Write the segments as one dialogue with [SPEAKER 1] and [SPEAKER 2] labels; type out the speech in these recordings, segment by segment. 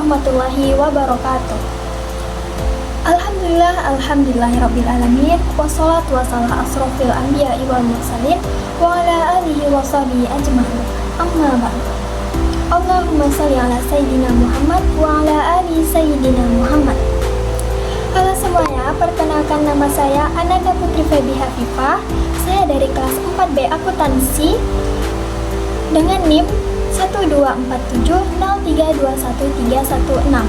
[SPEAKER 1] warahmatullahi wabarakatuh. Alhamdulillahirrabbilalamin. Wassalatu wassalamu asrofil anbiya'i wal mursalin wa ala alihi wa sahbihi ajma'in. Amma ba'd. Allahumma salli ala Sayyidina Muhammad wa ala ali Sayyidina Muhammad. Halo semuanya, perkenalkan nama saya Ananda Putri Febi Hafifah. Saya dari kelas 4B Akuntansi dengan NIM 12470321316.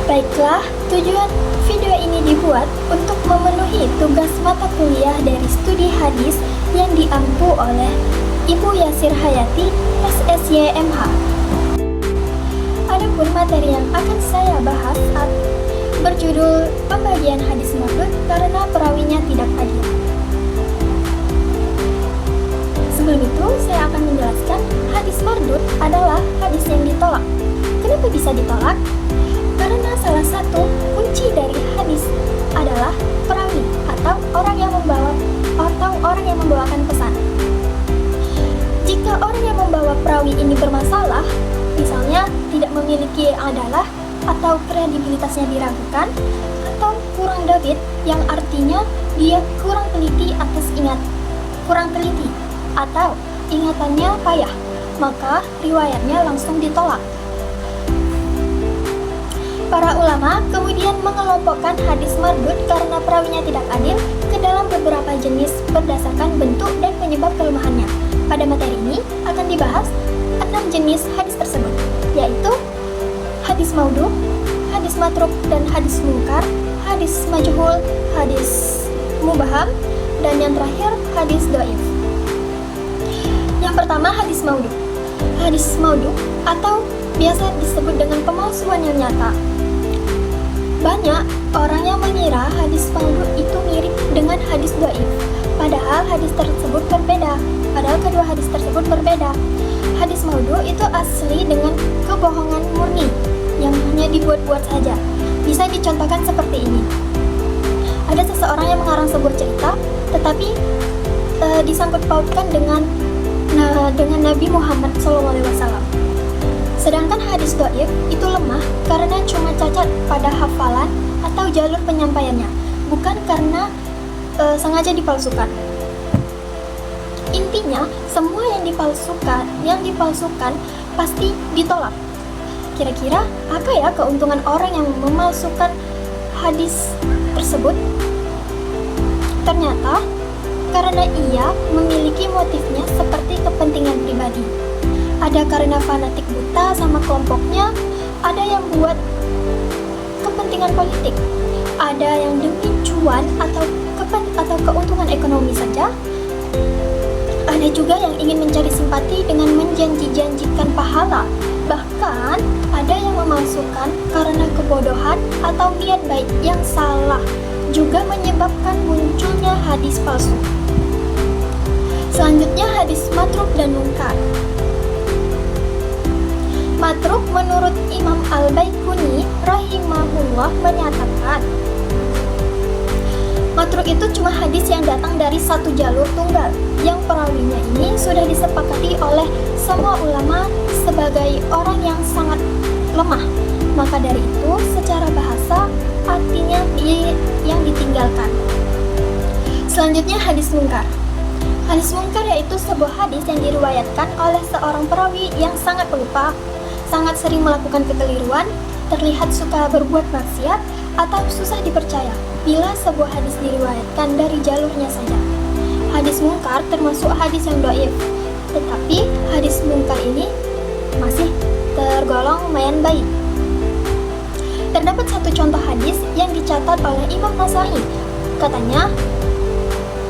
[SPEAKER 1] Baiklah, tujuan video ini dibuat untuk memenuhi tugas mata kuliah dari studi hadis yang diampu oleh Ibu Yasir Hayati, SSY/MH. Adapun materi yang akan saya bahas berjudul pembagian hadis mardud karena perawinya tidak adil. Sebelum itu, saya akan menjelaskan hadis mardud adalah hadis yang ditolak. Kenapa bisa ditolak? Karena salah satu kunci dari hadis adalah perawi atau orang yang membawakan pesan. Jika orang yang membawa perawi ini bermasalah, misalnya tidak memiliki adalah atau kredibilitasnya diragukan, atau kurang dabit yang artinya dia kurang teliti atau ingatannya payah, maka riwayatnya langsung ditolak. Para ulama kemudian mengelompokkan hadis mardud karena perawinya tidak adil ke dalam beberapa jenis berdasarkan bentuk dan penyebab kelemahannya. Pada materi ini akan dibahas 6 jenis hadis tersebut, yaitu hadis maudhu, hadis matruk dan hadis munkar, hadis majhul, hadis mubham, dan yang terakhir hadis dhaif. Yang pertama, hadis maudhu. Hadis maudhu atau biasa disebut dengan pemalsuan yang nyata. Banyak orang yang mengira hadis maudhu itu mirip dengan hadis dhaif, padahal kedua hadis tersebut berbeda. Hadis maudhu itu asli dengan kebohongan murni yang hanya dibuat-buat saja. Bisa dicontohkan seperti ini. Ada seseorang yang mengarang sebuah cerita, tetapi disangkut pautkan dengan Nabi Muhammad SAW. Sedangkan hadis dhaif itu lemah karena cuma cacat pada hafalan atau jalur penyampaiannya, bukan karena sengaja dipalsukan. Intinya, semua yang dipalsukan pasti ditolak. Kira-kira apa ya keuntungan orang yang memalsukan hadis tersebut? Ternyata karena ia memiliki motifnya seperti kepentingan pribadi. Ada karena fanatik buta sama kelompoknya, ada yang buat kepentingan politik, ada yang demi cuan atau keuntungan ekonomi saja. Ada juga yang ingin mencari simpati dengan menjanji-janjikan pahala. Bahkan ada yang memalsukan karena kebodohan atau niat baik yang salah, juga menyebabkan munculnya hadis palsu. Selanjutnya hadis matruk dan munkar. Matruk menurut Imam Al-Baiquni rahimahullah menyatakan, matruk itu cuma hadis yang datang dari satu jalur tunggal, yang perawinya ini sudah disepakati oleh semua ulama sebagai orang yang sangat lemah. Maka dari itu, secara bahasa artinya yang ditinggalkan. Selanjutnya hadis munkar. Hadis munkar yaitu sebuah hadis yang diriwayatkan oleh seorang perawi yang sangat pelupa, sangat sering melakukan kekeliruan, terlihat suka berbuat maksiat, atau susah dipercaya bila sebuah hadis diriwayatkan dari jalurnya saja. Hadis munkar termasuk hadis yang dhaif, tetapi hadis munkar ini masih tergolong lumayan baik. Terdapat satu contoh hadis yang dicatat oleh Imam Nasai. Katanya,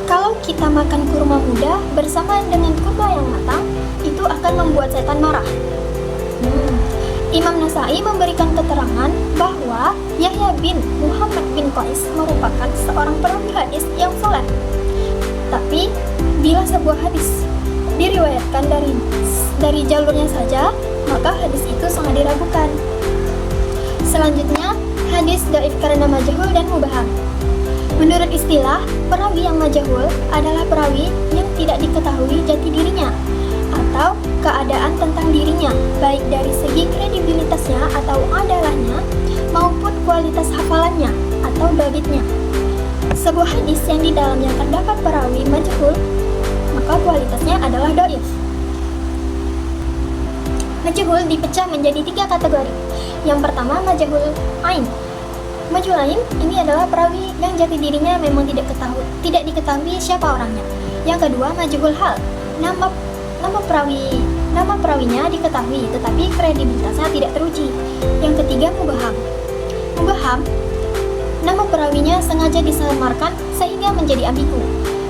[SPEAKER 1] kalau kita makan kurma muda bersamaan dengan kurma yang matang, itu akan membuat setan marah. Imam Nasai memberikan keterangan bahwa Yahya bin Muhammad bin Qais merupakan seorang perawi hadis yang saleh. Tapi bila sebuah hadis diriwayatkan dari jalurnya saja, maka hadis itu sangat diragukan. Selanjutnya, hadis dhaif karena majhul dan mubham. Menurut istilah, perawi yang majhul adalah perawi yang tidak diketahui jati dirinya atau keadaan tentang dirinya, baik dari segi kredibilitasnya atau adalahnya, maupun kualitas hafalannya atau dhabitnya. Sebuah hadis yang di dalamnya terdapat perawi majhul, maka kualitasnya adalah dhaif. Majhul dipecah menjadi 3 kategori. Yang pertama, majhul ain. Majhul ain ini adalah perawi yang jati dirinya memang tidak diketahui siapa orangnya. Yang kedua, majhul hal. Nama perawinya diketahui tetapi kredibilitasnya tidak teruji. Yang ketiga, mubham. Mubham, nama perawinya sengaja disamarkan sehingga menjadi ambigu.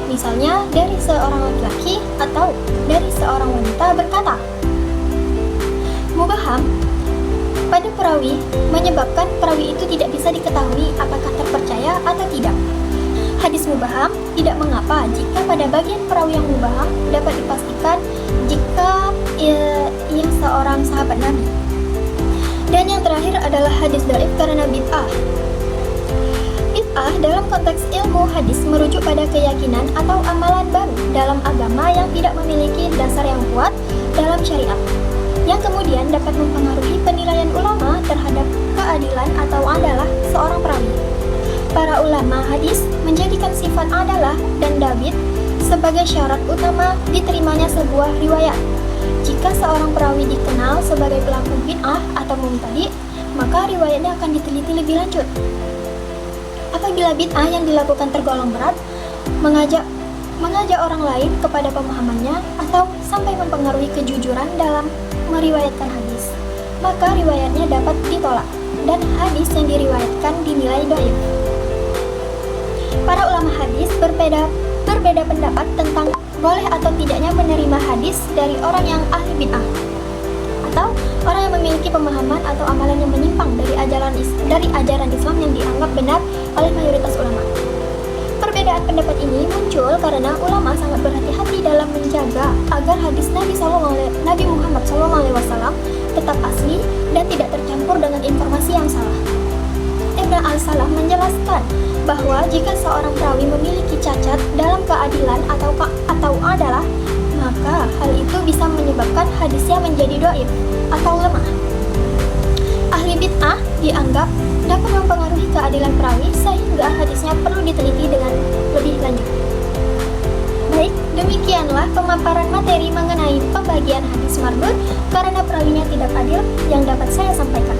[SPEAKER 1] Misalnya dari seorang laki-laki atau dari seorang wanita berkata. Mubham pada perawi menyebabkan perawi itu tidak bisa diketahui apakah terpercaya atau tidak. Hadis mubham tidak mengapa jika pada bagian perawi yang mubham dapat dipastikan jika ia seorang sahabat Nabi. Dan yang terakhir adalah hadis dhaif karena bid'ah. Bid'ah dalam konteks ilmu hadis merujuk pada keyakinan atau amalan baru dalam agama yang tidak memiliki dasar yang kuat dalam syariat, yang kemudian dapat mempengaruhi penilaian ulama terhadap keadilan atau adalah seorang perawi. Para ulama hadis menjadikan sifat adalah dan dhabit sebagai syarat utama diterimanya sebuah riwayat. Jika seorang perawi dikenal sebagai pelaku bid'ah atau mubtadi', maka riwayatnya akan diteliti lebih lanjut. Apabila bid'ah yang dilakukan tergolong berat, mengajak orang lain kepada pemahamannya atau sampai mempengaruhi kejujuran dalam meriwayatkan hadis, maka riwayatnya dapat ditolak dan hadis yang diriwayatkan dinilai dhaif. Para ulama hadis berbeda pendapat tentang boleh atau tidaknya menerima hadis dari orang yang ahli bid'ah atau orang yang memiliki pemahaman atau amalan yang menyimpang dari ajaran Islam yang dianggap benar oleh mayoritas ulama. Perbedaan pendapat ini muncul karena ulama sangat berhati-hati dalam menjaga agar hadis Nabi Muhammad SAW tetap asli dan tidak tercampur dengan informasi yang salah. Ibn al-Salah menjelaskan bahwa jika seorang perawi memiliki cacat dalam keadilan atau adalah, maka hal itu bisa menyebabkan hadisnya menjadi dhaif atau lemah. Ahli bid'ah dianggap dapat mempengaruhi keadilan perawi sehingga hadisnya perlu diteliti dengan lebih lanjut. Baik, demikianlah pemaparan materi mengenai pembagian hadis mardud karena perawinya tidak adil yang dapat saya sampaikan.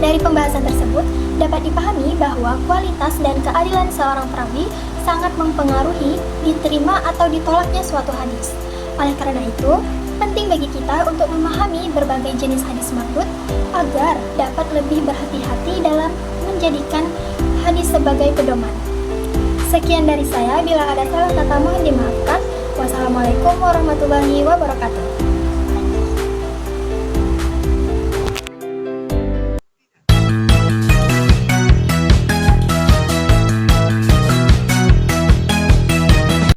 [SPEAKER 1] Dari pembahasan tersebut, dapat dipahami bahwa kualitas dan keadilan seorang perawi sangat mempengaruhi diterima atau ditolaknya suatu hadis. Oleh karena itu, penting bagi kita untuk memahami berbagai jenis hadis mardud agar dapat lebih berhati-hati dalam menjadikan hadis sebagai pedoman. Sekian dari saya, bila ada salah kata mohon dimaafkan. Wassalamualaikum warahmatullahi wabarakatuh.